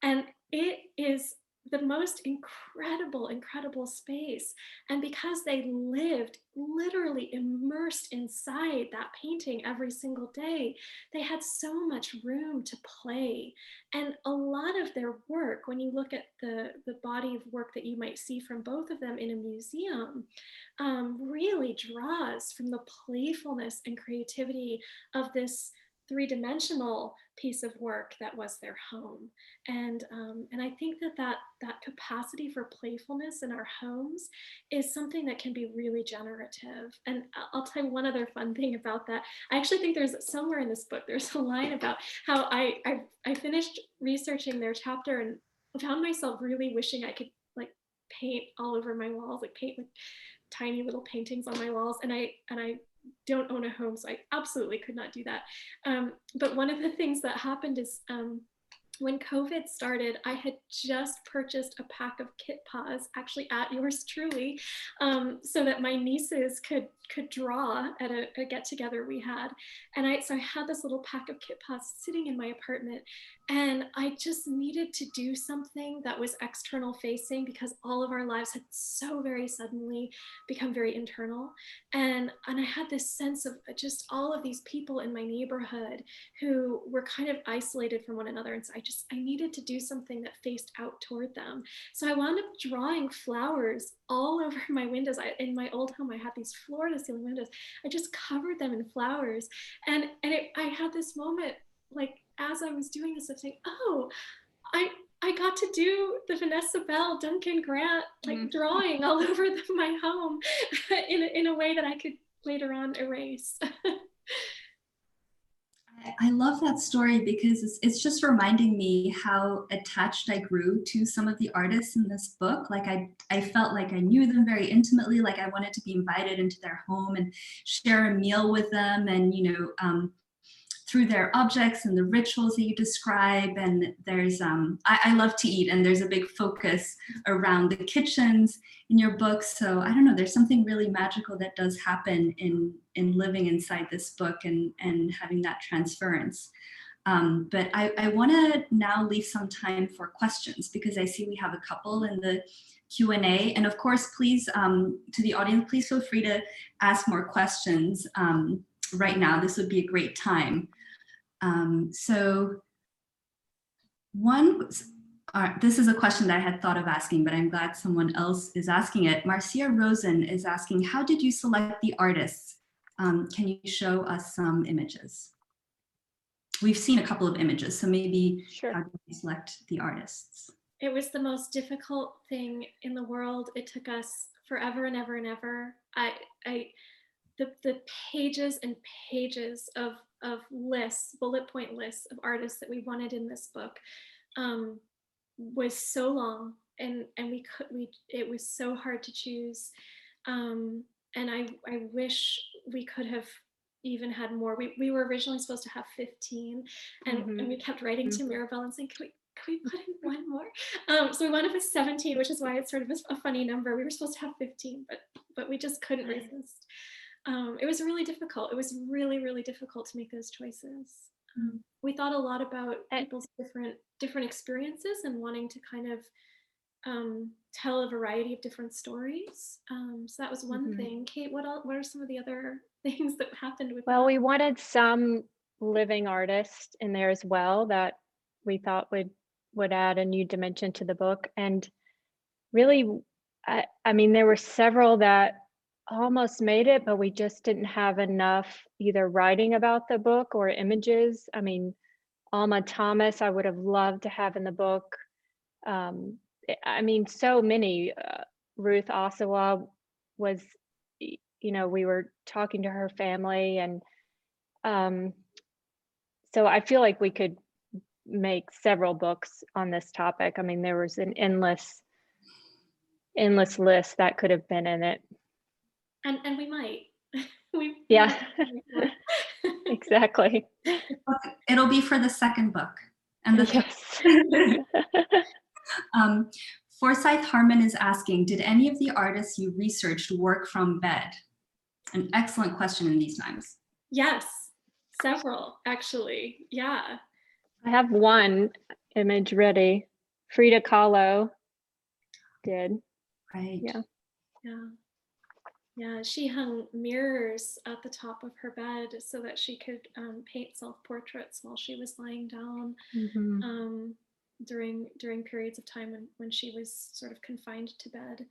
And it is the most incredible space. And because they lived literally immersed inside that painting every single day, they had so much room to play. And a lot of their work, when you look at the body of work that you might see from both of them in a museum, really draws from the playfulness and creativity of this three-dimensional piece of work that was their home. And I think that capacity for playfulness in our homes is something that can be really generative. And I'll tell you one other fun thing about that. I actually think there's somewhere in this book, there's a line about how I finished researching their chapter and found myself really wishing I could like paint all over my walls, like paint with tiny little paintings on my walls. And I don't own a home, so I absolutely could not do that. But one of the things that happened is when COVID started, I had just purchased a pack of Kit Paws, actually at yours truly, so that my nieces could draw at a get together we had. And so I had this little pack of Kit Paws sitting in my apartment, and I just needed to do something that was external facing, because all of our lives had so very suddenly become very internal. And I had this sense of just all of these people in my neighborhood who were kind of isolated from one another. And so I needed to do something that faced out toward them. So I wound up drawing flowers all over my windows. In my old home, I had these floor to ceiling windows. I just covered them in flowers. And I had this moment, like, as I was doing this, of saying, oh, I got to do the Vanessa Bell, Duncan Grant, like drawing all over my home in a way that I could later on erase. I love that story because it's just reminding me how attached I grew to some of the artists in this book. Like I felt like I knew them very intimately, like I wanted to be invited into their home and share a meal with them, and through their objects and the rituals that you describe. And there's I love to eat, and there's a big focus around the kitchens in your book. So I don't know, there's something really magical that does happen in living inside this book and having that transference. But I want to now leave some time for questions, because I see we have a couple in the Q&A. And of course, please, to the audience, please feel free to ask more questions right now. This would be a great time. So this is a question that I had thought of asking, but I'm glad someone else is asking it. Marcia Rosen is asking, how did you select the artists? Can you show us some images? We've seen a couple of images, so maybe Sure. How did you select the artists? It was the most difficult thing in the world. It took us forever and ever and ever. The pages and pages of lists, bullet point lists of artists that we wanted in this book was so long, and it was so hard to choose. And I wish we could have even had more. We were originally supposed to have 15, and we kept writing to Mirabelle and saying, can we put in one more? So we wound up with 17, which is why it's sort of a funny number. We were supposed to have 15, but we just couldn't resist. It was really difficult. It was really, really difficult to make those choices. We thought a lot about people's different experiences and wanting to kind of tell a variety of different stories. So that was one thing. Kate, what are some of the other things that happened with Well, that? we wanted some living artists in there as well that we thought would add a new dimension to the book. And really, I mean, there were several that almost made it, but we just didn't have enough either writing about the book or images. I mean, Alma Thomas, I would have loved to have in the book. I mean, so many. Ruth Osawa was, we were talking to her family, and so I feel like we could make several books on this topic. I mean, there was an endless list that could have been in it. And we might. Yeah, exactly. It'll be for the second book. And Yes. Forsyth Harmon is asking, did any of the artists you researched work from bed? An excellent question in these times. Yes, several, actually. Yeah. I have one image ready. Frida Kahlo did. Right. Yeah. Yeah, she hung mirrors at the top of her bed so that she could paint self-portraits while she was lying down during periods of time when she was sort of confined to bed.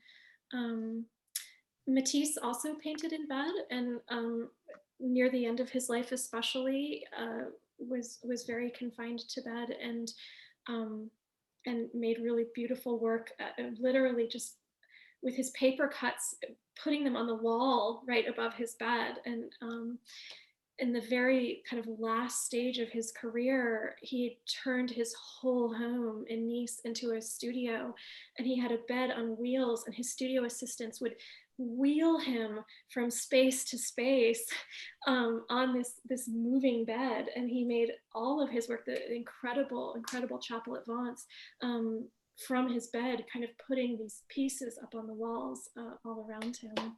Matisse also painted in bed, and near the end of his life especially was very confined to bed, and made really beautiful work, literally just with his paper cuts, putting them on the wall right above his bed. And in the very kind of last stage of his career, he turned his whole home in Nice into a studio, and he had a bed on wheels, and his studio assistants would wheel him from space to space on this moving bed. And he made all of his work, the incredible chapel at Vence, from his bed, kind of putting these pieces up on the walls all around him.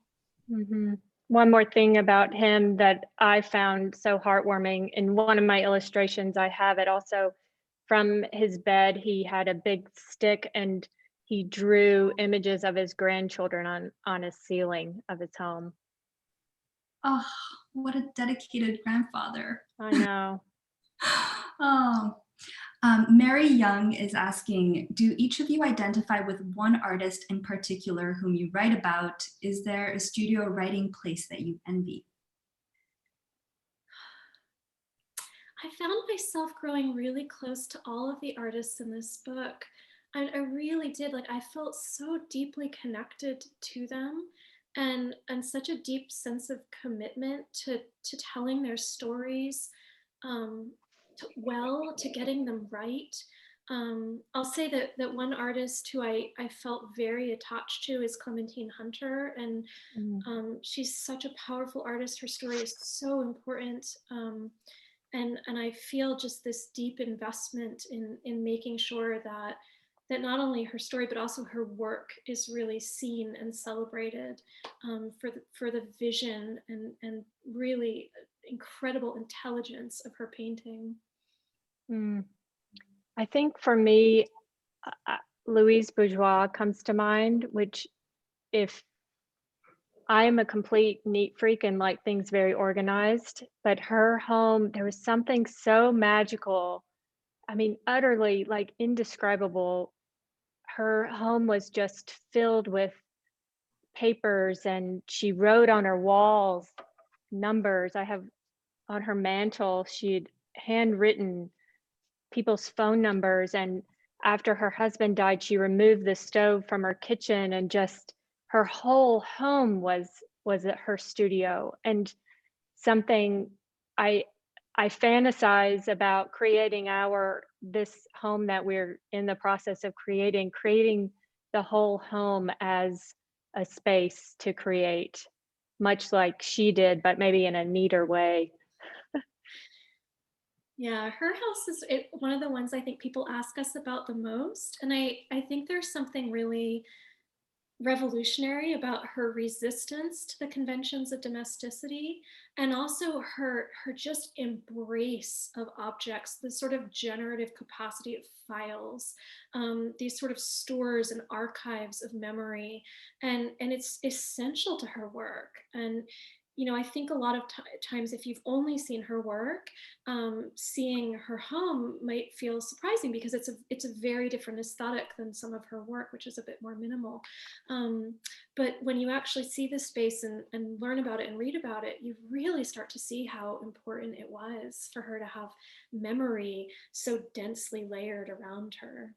Mm-hmm. One more thing about him that I found so heartwarming, in one of my illustrations, I have it also from his bed. He had a big stick and he drew images of his grandchildren on a ceiling of his home. Oh, what a dedicated grandfather. I know. Oh. Mary Young is asking, do each of you identify with one artist in particular whom you write about? Is there a studio writing place that you envy? I found myself growing really close to all of the artists in this book. And I really did, like, I felt so deeply connected to them, and such a deep sense of commitment to telling their stories to getting them right. I'll say that one artist who I felt very attached to is Clementine Hunter, and she's such a powerful artist. Her story is so important, and I feel just this deep investment in making sure that not only her story but also her work is really seen and celebrated, for the vision and really incredible intelligence of her painting. I think for me, Louise Bourgeois comes to mind, which, if I'm a complete neat freak and like things very organized, but her home, there was something so magical. I mean, utterly like indescribable. Her home was just filled with papers, and she wrote on her walls numbers. I have on her mantle, she'd handwritten people's phone numbers. And after her husband died, she removed the stove from her kitchen, and just her whole home was at her studio. And something I fantasize about creating this home that we're in the process of creating the whole home as a space to create, much like she did, but maybe in a neater way. Yeah, her house is one of the ones I think people ask us about the most. And I think there's something really revolutionary about her resistance to the conventions of domesticity, and also her just embrace of objects, the sort of generative capacity of files, these sort of stores and archives of memory, and it's essential to her work. And I think a lot of times, if you've only seen her work, seeing her home might feel surprising, because it's a very different aesthetic than some of her work, which is a bit more minimal. But when you actually see the space and learn about it and read about it, you really start to see how important it was for her to have memory so densely layered around her.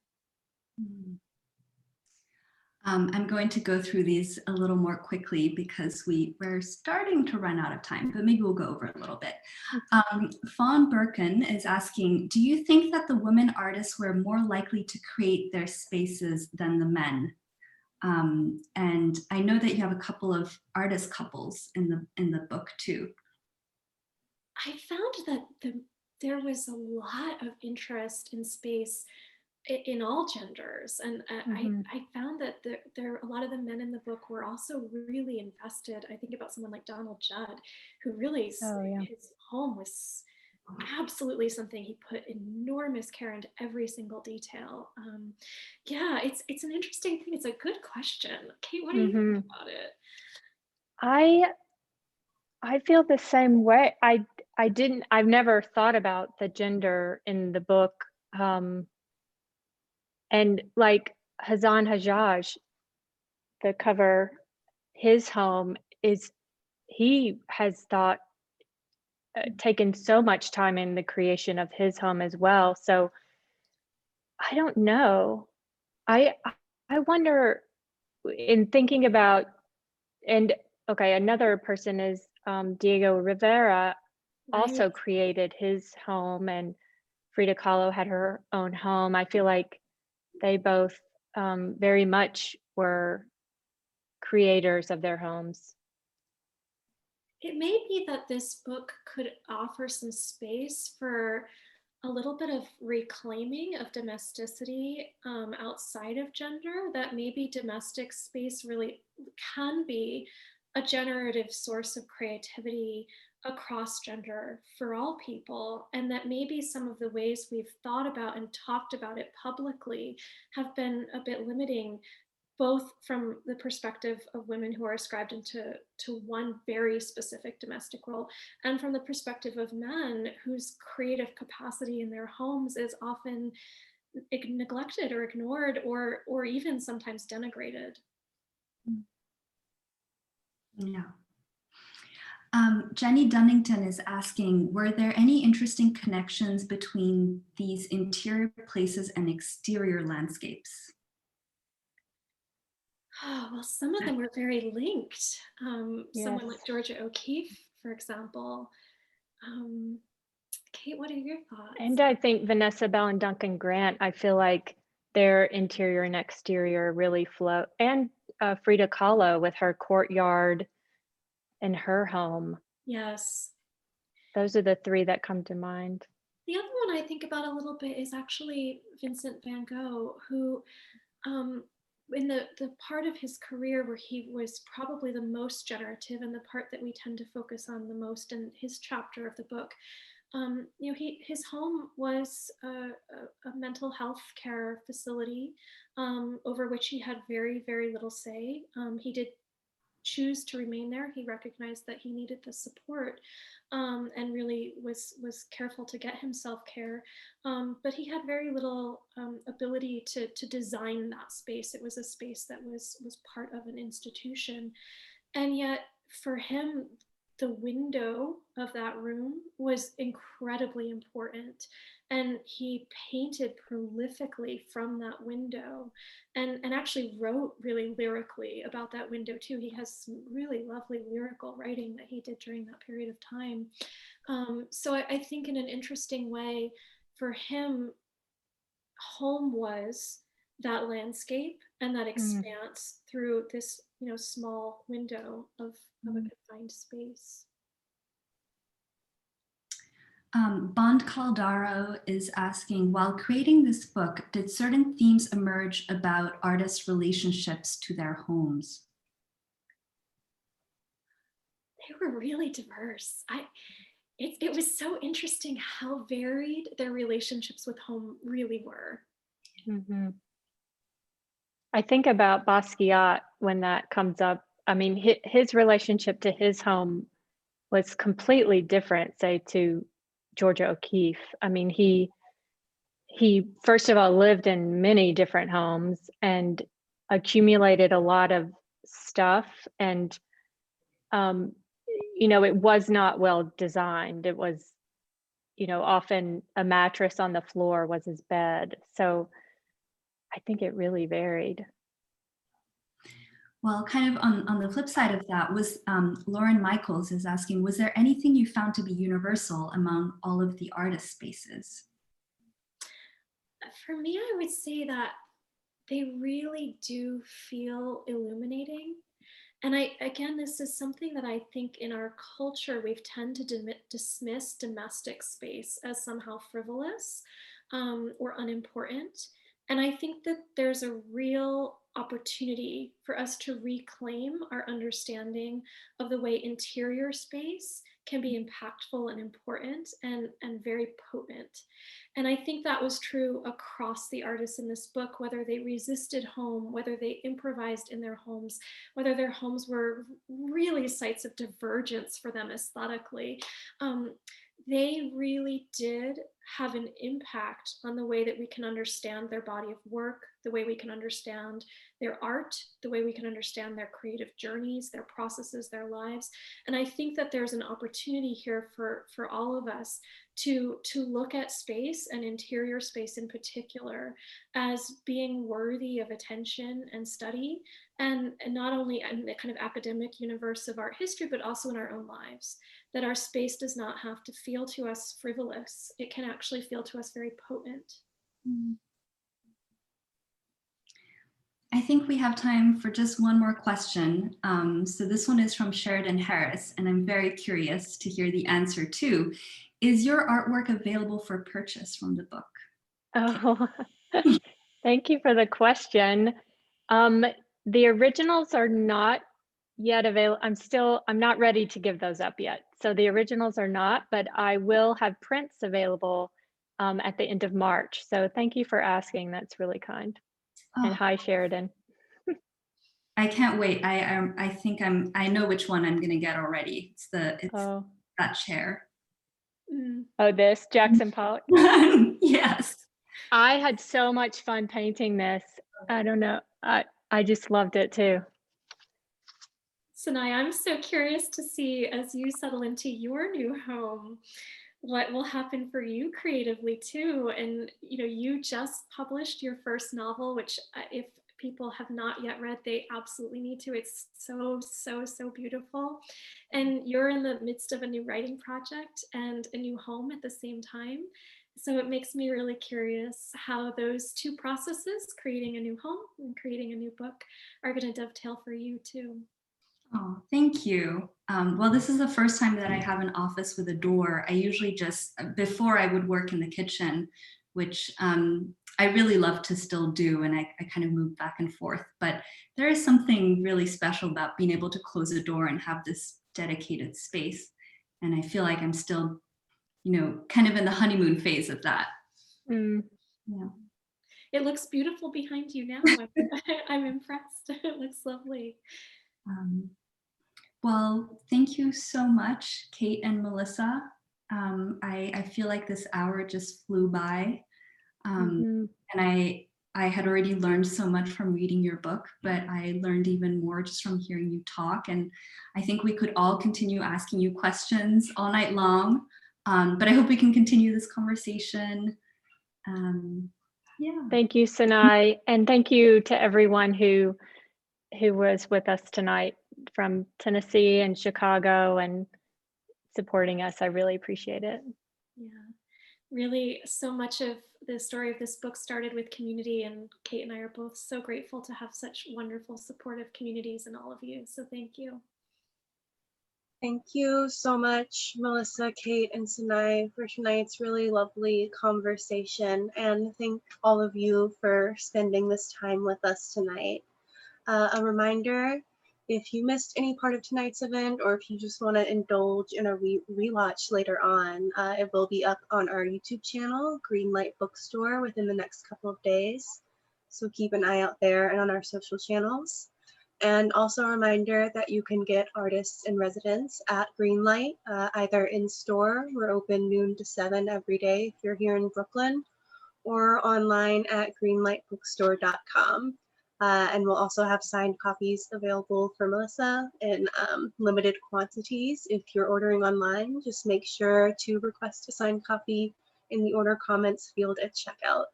I'm going to go through these a little more quickly because we're starting to run out of time, but maybe we'll go over a little bit. Fawn Birkin is asking, do you think that the women artists were more likely to create their spaces than the men? And I know that you have a couple of artist couples in the book too. I found that there was a lot of interest in space in all genders, and I found that there a lot of the men in the book were also really invested. I think about someone like Donald Judd, who really his home was absolutely something he put enormous care into every single detail. Yeah, it's an interesting thing. It's a good question. Kate, what do you think about it? I feel the same way. I've never thought about the gender in the book. And like Hassan Hajjaj, the cover, his home he has taken so much time in the creation of his home as well. So I don't know. I wonder, in thinking about, and okay, another person is Diego Rivera. Right. also created his home, and Frida Kahlo had her own home. I feel like they both very much were creators of their homes. It may be that this book could offer some space for a little bit of reclaiming of domesticity outside of gender, that maybe domestic space really can be a generative source of creativity across gender for all people, and that maybe some of the ways we've thought about and talked about it publicly have been a bit limiting, both from the perspective of women who are ascribed to one very specific domestic role, and from the perspective of men whose creative capacity in their homes is often neglected or ignored, or even sometimes denigrated. Yeah. Jenny Dunnington is asking, were there any interesting connections between these interior places and exterior landscapes? Oh, well, some of them were very linked. Someone Yes. like Georgia O'Keeffe, for example. Kate, what are your thoughts? And I think Vanessa Bell and Duncan Grant, I feel like their interior and exterior really flow. And Frida Kahlo with her courtyard and her home. Yes. Those are the three that come to mind. The other one I think about a little bit is actually Vincent Van Gogh, who in the part of his career where he was probably the most generative, and the part that we tend to focus on the most in his chapter of the book, his home was a mental health care facility over which he had very, very little say. He did choose to remain there. He recognized that he needed the support, and really was careful to get himself care. But he had very little ability to design that space. It was a space that was part of an institution, and yet for him, the window of that room was incredibly important, and he painted prolifically from that window, and actually wrote really lyrically about that window too. He has some really lovely lyrical writing that he did during that period of time. So I think in an interesting way, for him, home was that landscape and that expanse through this small window of a confined space. Bond Caldaro is asking, while creating this book, did certain themes emerge about artists' relationships to their homes? They were really diverse. It was so interesting how varied their relationships with home really were. Mm-hmm. I think about Basquiat when that comes up. I mean, his relationship to his home was completely different, say, to Georgia O'Keeffe. I mean, he first of all lived in many different homes and accumulated a lot of stuff, and it was not well designed. It was, often a mattress on the floor was his bed. So I think it really varied. Well, kind of on the flip side of that, was Lauren Michaels is asking, was there anything you found to be universal among all of the artist spaces? For me, I would say that they really do feel illuminating. And again, this is something that I think in our culture, we've tended to dismiss domestic space as somehow frivolous or unimportant. And I think that there's a real opportunity for us to reclaim our understanding of the way interior space can be impactful and important and very potent. And I think that was true across the artists in this book, whether they resisted home, whether they improvised in their homes, whether their homes were really sites of divergence for them aesthetically. They really did have an impact on the way that we can understand their body of work, the way we can understand their art, the way we can understand their creative journeys, their processes, their lives. And I think that there's an opportunity here for all of us to look at space, and interior space in particular, as being worthy of attention and study, and not only in the kind of academic universe of art history, but also in our own lives, that our space does not have to feel to us frivolous. It can actually feel to us very potent. I think we have time for just one more question. So this one is from Sheridan Harris, and I'm very curious to hear the answer too. Is your artwork available for purchase from the book? Oh, thank you for the question. The originals are not yet available. I'm not ready to give those up yet. So the originals are not, but I will have prints available at the end of March. So thank you for asking. That's really kind. Oh, and hi, Sheridan. I can't wait. I think I know which one I'm gonna get already. It's that chair. Oh, this Jackson Pollock. Yes. I had so much fun painting this. I don't know. I just loved it too. Sanaë, I'm so curious to see, as you settle into your new home, what will happen for you creatively too. And you just published your first novel, which if people have not yet read, they absolutely need to. It's so, so, so beautiful. And you're in the midst of a new writing project and a new home at the same time. So it makes me really curious how those two processes, creating a new home and creating a new book, are going to dovetail for you too. Oh, thank you. Well, this is the first time that I have an office with a door. I usually before I would work in the kitchen, which I really love to still do, and I kind of move back and forth. But there is something really special about being able to close a door and have this dedicated space. And I feel like I'm still, kind of in the honeymoon phase of that. Yeah. It looks beautiful behind you now. I'm impressed. It looks lovely. Well, thank you so much, Kate and Melissa. I feel like this hour just flew by. And I had already learned so much from reading your book, but I learned even more just from hearing you talk. And I think we could all continue asking you questions all night long. But I hope we can continue this conversation. Yeah. Thank you, Sanaë, and thank you to everyone who was with us tonight from Tennessee and Chicago and supporting us. I really appreciate it. Yeah, really, so much of the story of this book started with community, and Kate and I are both so grateful to have such wonderful supportive communities in all of you. So thank you. Thank you so much, Melissa, Kate, and Sanaë, for tonight's really lovely conversation. And thank all of you for spending this time with us tonight. A reminder, if you missed any part of tonight's event, or if you just want to indulge in a rewatch later on, it will be up on our YouTube channel, Greenlight Bookstore, within the next couple of days. So keep an eye out there and on our social channels. And also a reminder that you can get Artists in Residence at Greenlight, either in store, we're open noon to 7 every day if you're here in Brooklyn, or online at greenlightbookstore.com. And we'll also have signed copies available for Melissa in limited quantities. If you're ordering online, just make sure to request a signed copy in the order comments field at checkout.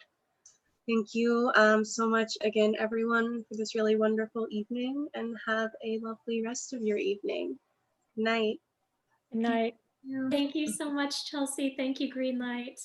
Thank you so much again, everyone, for this really wonderful evening, and have a lovely rest of your evening. Good night. Good night. Thank you so much, Chelsea. Thank you, Greenlight.